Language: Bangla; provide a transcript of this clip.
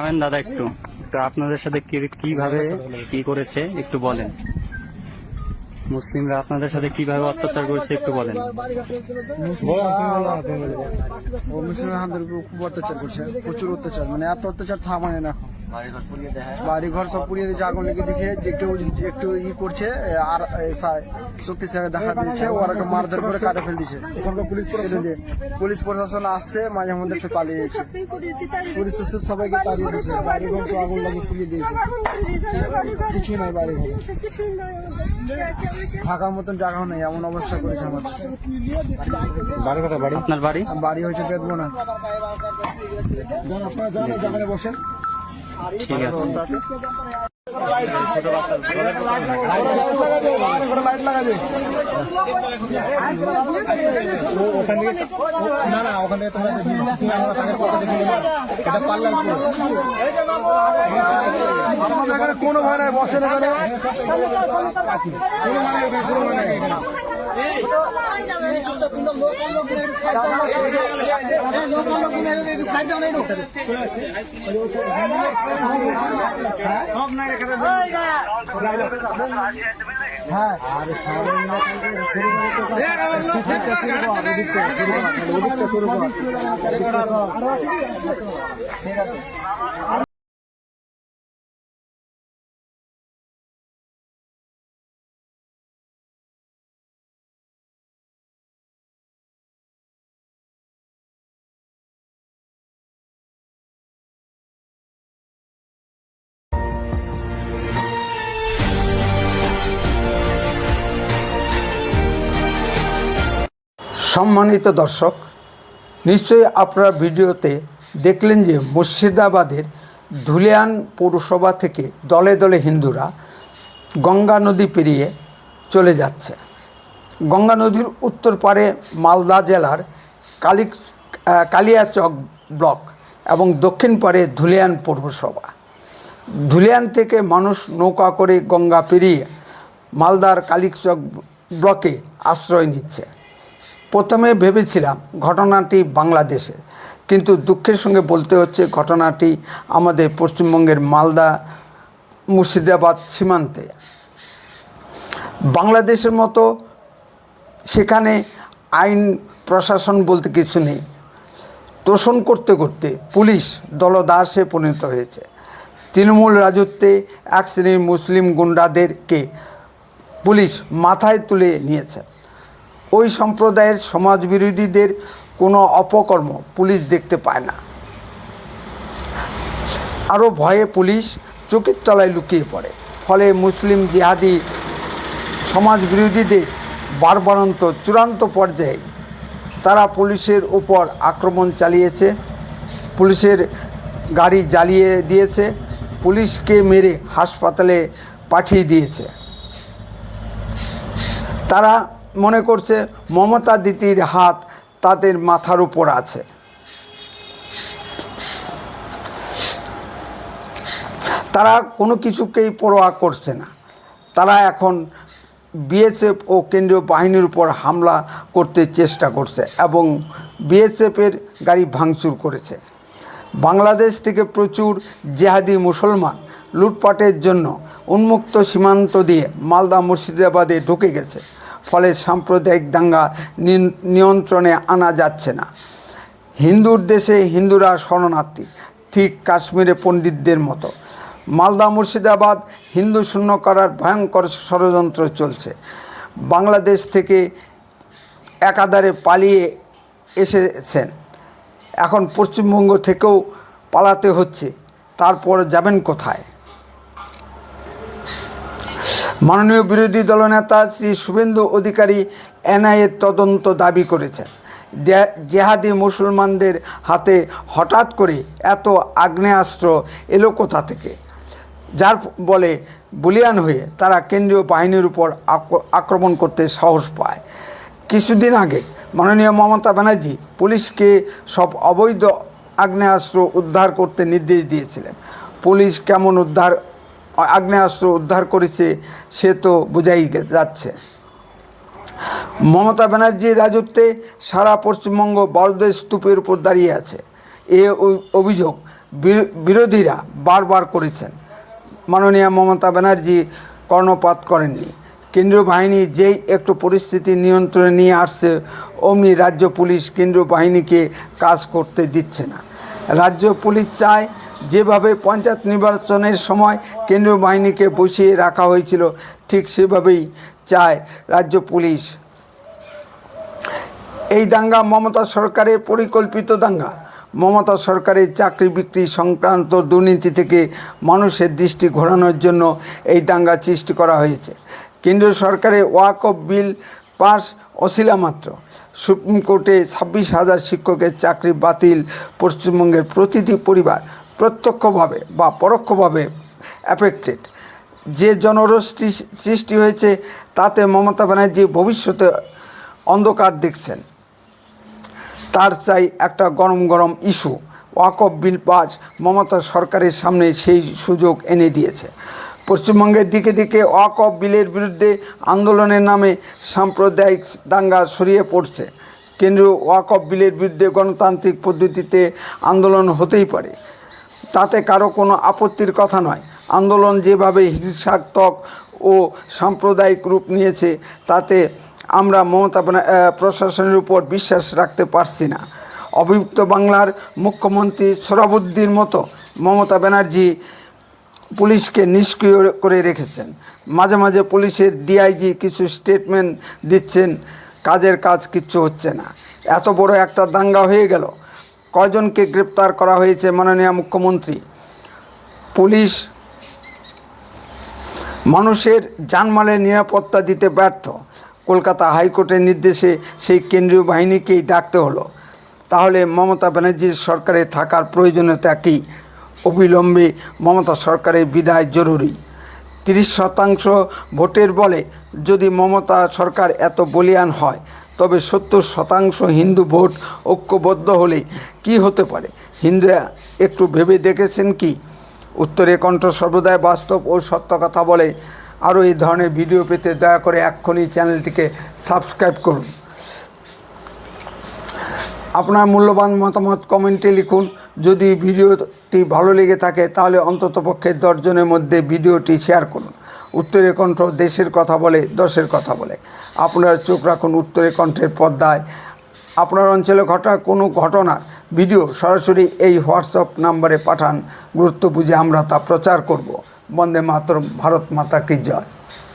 থামেন দাদা, একটু তো আপনাদের সাথে কিভাবে কি করেছে একটু বলেন। মুসলিমরা আপনাদের সাথে কিভাবে অত্যাচার করেছে একটু বলেন। মুসলিমরা আমাদের উপর খুব অত্যাচার করছে, প্রচুর অত্যাচার, মানে এত অত্যাচার থামায় না। বাড়ি ঘর সব পুড়িয়ে দিচ্ছে, আগুন লেগে দিচ্ছে। একটু একটু করছে আর সত্যি স্যার দেখা দিচ্ছে, ওরা মারধর করে কাটে ফেল দিচ্ছে। পুলিশ প্রশাসন আসছে, মাঝে মধ্যে সে পালিয়ে যাচ্ছে। পুলিশ সবাইকে তাড়িয়ে দিচ্ছে, বাড়ি ঘর সব আগুন লাগিয়ে পুড়িয়ে দিয়েছে। কিছু নাই বাড়ি ঘরে, থাকার মতন জায়গাও নেই, এমন অবস্থা করেছে আমার। আপনার বাড়ি? বাড়ি হয়েছে বেদবোনা। আপনারা বসেন, ঠিক আছে। লাইট লাগাবে না, না ওখান থেকে তোমরা কোনো ভয় নাই, বসেন এখানে, কোনো মানে কোনো মানে হ্যাঁ ঠিক আছে। সম্মানিত দর্শক, নিশ্চয়ই আপনারা ভিডিওতে দেখলেন যে মুর্শিদাবাদের ধুলিয়ান পৌরসভা থেকে দলে দলে হিন্দুরা গঙ্গা নদী পেরিয়ে চলে যাচ্ছে। গঙ্গা নদীর উত্তর পারে মালদা জেলার কালিয়াচক ব্লক এবং দক্ষিণ পারে ধুলিয়ান পৌরসভা। ধুলিয়ান থেকে মানুষ নৌকা করে গঙ্গা পেরিয়ে মালদার কালিয়াচক ব্লকে আশ্রয় নিচ্ছে। প্রথমে ভেবেছিলাম ঘটনাটি বাংলাদেশের, কিন্তু দুঃখের সঙ্গে বলতে হচ্ছে ঘটনাটি আমাদের পশ্চিমবঙ্গের মালদা মুর্শিদাবাদ সীমান্তে। বাংলাদেশের মতো সেখানে আইন প্রশাসন বলতে কিছু নেই। তোষণ করতে করতে পুলিশ দলদাসে পরিণত হয়েছে। তৃণমূল রাজত্বে এক শ্রেণীর মুসলিম গুন্ডাদেরকে পুলিশ মাথায় তুলে নিয়েছে। ওই সম্প্রদায়ের সমাজবিরোধীদের কোনো অপকর্ম পুলিশ দেখতে পায় না। আরও ভয়ে পুলিশ চোখের তলায় লুকিয়ে পড়ে। ফলে মুসলিম জিহাদি সমাজবিরোধীদের বারবারন্ত চূড়ান্ত পর্যায়ে তারা পুলিশের উপর আক্রমণ চালিয়েছে, পুলিশের গাড়ি জ্বালিয়ে দিয়েছে, পুলিশকে মেরে হাসপাতালে পাঠিয়ে দিয়েছে। তারা মনে করছে মমতা দিদির হাত তাদের মাথার উপর আছে। তারা কোনো কিছুকেই পরোয়া করছে না। তারা এখন বিএসএফ ও কেন্দ্রীয় বাহিনীর উপর হামলা করতে চেষ্টা করছে এবং বিএসএফের গাড়ি ভাঙচুর করেছে। বাংলাদেশ থেকে প্রচুর জিহাদি মুসলমান লুটপাটের জন্য উন্মুক্ত সীমান্ত দিয়ে মালদা মুর্শিদাবাদে ঢুকে গেছে। ফলে সাম্প্রদায়িক দাঙ্গা নিয়ন্ত্রণে আনা যাচ্ছে না। হিন্দুর দেশে হিন্দুরা শরণার্থী, ঠিক কাশ্মীরে পণ্ডিতদের মতো। মালদা মুর্শিদাবাদ হিন্দু শূন্য করার ভয়ঙ্কর ষড়যন্ত্র চলছে। বাংলাদেশ থেকে একাধারে পালিয়ে এসেছেন, এখন পশ্চিমবঙ্গ থেকেও পালাতে হচ্ছে। তারপর যাবেন কোথায়? মাননীয় বিরোধী দলনেতা শ্রী শুভেন্দু অধিকারী এনআইএর তদন্ত দাবি করেছেন। জেহাদি মুসলমানদের হাতে হঠাৎ করে এত আগ্নেয়াস্ত্র এলো কোথা থেকে, যার বলে বলিয়ান হয়ে তারা কেন্দ্রীয় বাহিনীর উপর আক্রমণ করতে সাহস পায়। কিছুদিন আগে মাননীয় মমতা ব্যানার্জি পুলিশকে সব অবৈধ আগ্নেয়াস্ত্র উদ্ধার করতে নির্দেশ দিয়েছিলেন। পুলিশ কেমন আগ্নেয়াস্ত্র উদ্ধার করেছে সে তো বোঝাই যাচ্ছে। মমতা ব্যানার্জির রাজত্বে সারা পশ্চিমবঙ্গ বড়দের স্তূপের উপর দাঁড়িয়ে আছে। এ অভিযোগ বিরোধীরা বারবার করেছেন। মাননীয় মমতা ব্যানার্জি কর্ণপাত করেননি। কেন্দ্রীয় বাহিনী যেই একটু পরিস্থিতি নিয়ন্ত্রণে নিয়ে আসছে, অমনি রাজ্য পুলিশ কেন্দ্রীয় বাহিনীকে কাজ করতে দিচ্ছে না। রাজ্য পুলিশ চায় যেভাবে পঞ্চায়েত নির্বাচনের সময় কেন্দ্রীয় বাহিনীকে বসিয়ে রাখা হয়েছিল, ঠিক সেভাবেই চায় রাজ্য পুলিশ। এই দাঙ্গা মমতা সরকারের পরিকল্পিত দাঙ্গা। মমতা সরকারের চাকরি বিক্রি সংক্রান্ত দুর্নীতি থেকে মানুষের দৃষ্টি ঘোরানোর জন্য এই দাঙ্গা সৃষ্টি করা হয়েছে। কেন্দ্রীয় সরকারের ওয়াকফ বিল পাস অছিলা মাত্র সুপ্রিম কোর্টে 26,000 শিক্ষকের চাকরি বাতিল। পশ্চিমবঙ্গের প্রতিটি পরিবার প্রত্যক্ষভাবে বা পরোক্ষভাবে অ্যাফেক্টেড। যে জনরোষটি সৃষ্টি হয়েছে তাতে মমতা ব্যানার্জি ভবিষ্যতে অন্ধকার দেখছেন। তার চাই একটা গরম গরম ইস্যু। ওয়াকফ বিল পাস মমতা সরকারের সামনে সেই সুযোগ এনে দিয়েছে। পশ্চিমবঙ্গের দিকে দিকে ওয়াকফ বিলের বিরুদ্ধে আন্দোলনের নামে সাম্প্রদায়িক দাঙ্গা ছড়িয়ে পড়ছে। কেন্দ্রীয় ওয়াকফ বিলের বিরুদ্ধে গণতান্ত্রিক পদ্ধতিতে আন্দোলন হতেই পারে, তাতে কারো কোনো আপত্তির কথা নয়। আন্দোলন যেভাবে হিংসাত্মক ও সাম্প্রদায়িক রূপ নিয়েছে তাতে আমরা মমতা প্রশাসনের উপর বিশ্বাস রাখতে পারছি না। অবিভক্ত বাংলার মুখ্যমন্ত্রী সোহরাবুদ্দির মতো মমতা ব্যানার্জি পুলিশকে নিষ্ক্রিয় করে রেখেছেন। মাঝে মাঝে পুলিশের ডিআইজি কিছু স্টেটমেন্ট দিচ্ছেন, কাজের কাজ কিচ্ছু হচ্ছে না। এত বড় একটা দাঙ্গা হয়ে গেল, কয়জনকে গ্রেপ্তার করা হয়েছে মাননীয় মুখ্যমন্ত্রী? পুলিশ মানুষের জানমালের নিরাপত্তা দিতে ব্যর্থ। কলকাতা হাইকোর্টের নির্দেশে সেই কেন্দ্রীয় বাহিনীকেই ডাকতে হলো। তাহলে মমতা ব্যানার্জির সরকারে থাকার প্রয়োজনীয়তা কী? অবিলম্বে মমতা সরকারের বিদায় জরুরি। 30% ভোটের বলে যদি মমতা সরকার এত বলীয়ান হয়, তবে 70% হিন্দু ভোট ঐক্যবদ্ধ হলে কি হতে পারে? হিন্দুরা একটু ভেবে দেখেছেন কি? উত্তরে কণ্ঠ সর্বদাই বাস্তব ও সত্য কথা বলে। আরও এই ধরনের ভিডিও পেতে দয়া করে এক্ষুনি চ্যানেলটিকে সাবস্ক্রাইব করুন। আপনার মূল্যবান মতামত কমেন্টে লিখুন। যদি ভিডিওটি ভালো লেগে থাকে তাহলে অন্ততপক্ষে 10 জনের মধ্যে ভিডিওটি শেয়ার করুন। উত্তরে কণ্ঠ দেশের কথা বলে, দশের কথা বলে। আপনারা চোখ রাখুন উত্তরে কণ্ঠের পর্দায়। আপনার অঞ্চলে ঘটা কোনো ঘটনার ভিডিও সরাসরি এই হোয়াটসঅ্যাপ নাম্বারে পাঠান। গুরুত্ব বুঝে আমরা তা প্রচার করব। বন্দে মাতরম। ভারত মাতা কি জয়।